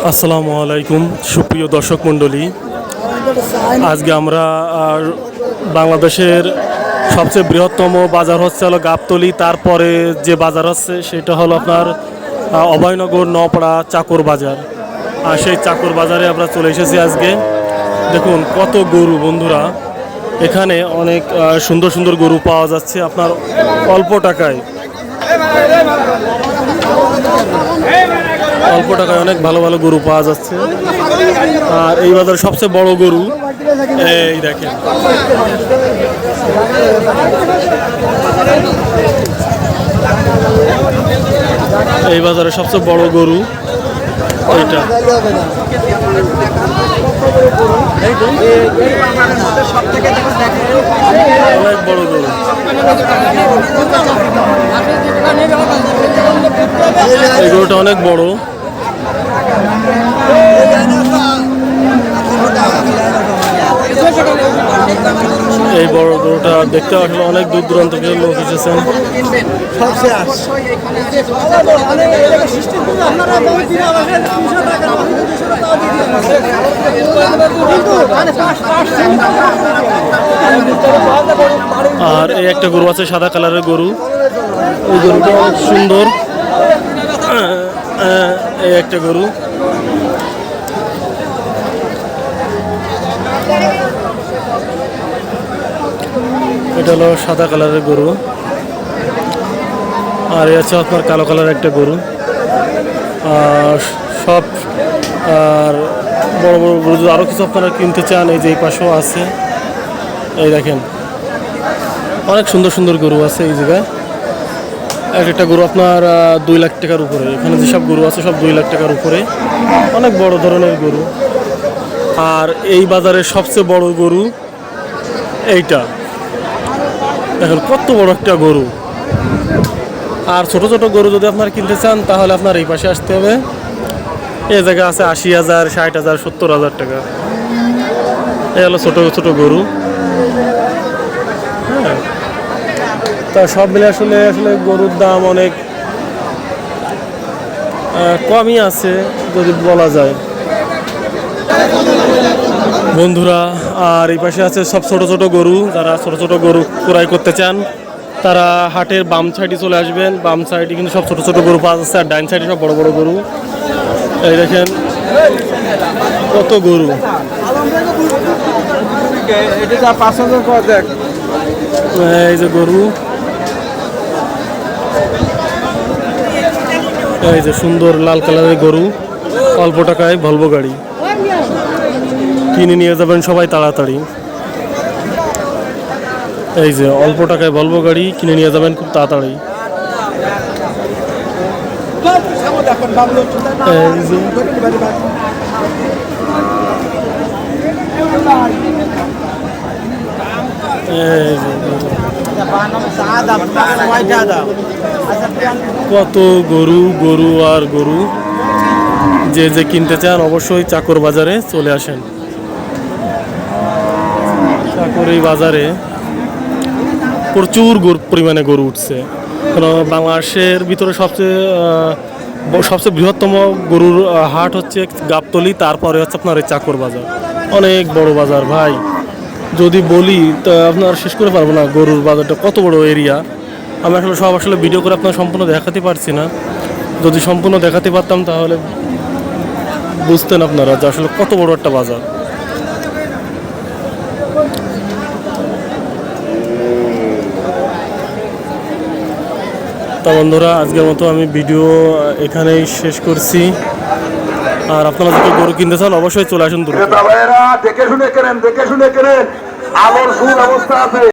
আসসালামু আলাইকুম সুপ্রিয় দর্শক মণ্ডলী। আজকে আমরা বাংলাদেশের সবচেয়ে বৃহত্তম বাজার হচ্ছে হলো গাবতলী, তারপরে যে বাজার হচ্ছে সেটা হলো আপনার অভয়নগর নওপাড়া চাকর বাজার। আর সেই চাকর বাজারে আমরা চলে এসেছি আজকে। দেখুন কত গরু বন্ধুরা, এখানে অনেক সুন্দর সুন্দর গরু পাওয়া যাচ্ছে আপনার অল্প টাকায়। অল্প টাকায় অনেক ভালো ভালো গরু পাওয়া যাচ্ছে। আর এই বাজারের সবচেয়ে বড় গরু এই দেখেন, এই বাজারের সবচেয়ে বড় গরু এইটা। অনেক বড় গরু, এই গরুটা অনেক বড়। এই বড় গরুটা দেখতে আসলে অনেক দূর দূরান্ত থেকে লোক এসেছেন। আর এই একটা গরু আছে সাদা কালারের গরু, ওই গরুটা অনেক সুন্দর। এই একটা গরু, এটা হলো সাদা কালারের গরু। আর এই আছে আপনার কালো কালারের একটা গরু। আর সব আর বড় বড় গরু যদি আরও কিছু আপনারা কিনতে চান, এই যে এই পাশেও আছে। এই দেখেন অনেক সুন্দর সুন্দর গরু আছে এই জায়গায়। একটা গরু আপনার 2 লাখ টাকার উপরে। এখানে যেসব গরু আছে সব 2 লাখ টাকার উপরে, অনেক বড় ধরনের গরু। আর এই বাজারের সবচেয়ে বড় গরু এইটা দেখেন, কত বড় একটা গরু। আর ছোট ছোট গরু যদি আপনারা কিনতে চান তাহলে আপনার এই পাশে আসতে হবে। এই জায়গা আছে 80,000, 60,000, 70,000 টাকা। এই হলো ছোট ছোট গরু। হ্যাঁ, তা সব মিলে আসলে আসলে গরুর দাম অনেক কমই আছে যদি বলা যায় বন্ধুরা। আর এই পাশে আছে সব ছোট ছোট গরু। যারা ছোট ছোট গরু ক্রয় করতে চান তারা হাটের বাম সাইডে চলে আসবেন। বাম সাইডে কিন্তু সব ছোট ছোট গরু পাওয়া যাচ্ছে, আর ডাইন সাইডে সব বড় বড় গরু। এই দেখেন কত গরু। এই যে গরু, এই যে সুন্দর লাল কালারের গরু, অল্প টাকায় ভলভো গাড়ি কিনে নিয়ে যাবেন সবাই তাড়াতাড়ি। এই যে অল্প টাকায় ভলভো গাড়ি কিনে নিয়ে যাবেন খুব তাড়াতাড়ি। কত গরু গরু আর গরু। যে যে কিনতে চান অবশ্যই চাকর বাজারে চলে আসেন। চাকর এই বাজারে প্রচুর পরিমাণে গরু উঠছে। কারণ বাংলাদেশের ভিতরে সবচেয়ে বৃহত্তম গরুর হাট হচ্ছে গাবতলী, তারপরে হচ্ছে আপনার এই চাকর বাজার। অনেক বড় বাজার ভাই, যদি বলি তা আপনার শেষ করে পারবো না। গরুর বাজারটা কত বড় এরিয়া, আমি আসলে ভিডিও করে আপনার সম্পূর্ণ দেখাতে পারছি না। যদি সম্পূর্ণ দেখাতে পারতাম তাহলে বুঝতেন আপনারা যে আসলে কত বড় একটা বাজার। তা বন্ধুরা, আজকের মতো আমি ভিডিও এখানেই শেষ করছি। আর আপনারা যদি গরু কিনতে চান অবশ্যই চলে আসুন। দেখে শুনে কেনেন, দেখে শুনে কেনেন। আলোর সুব্যবস্থা আছে।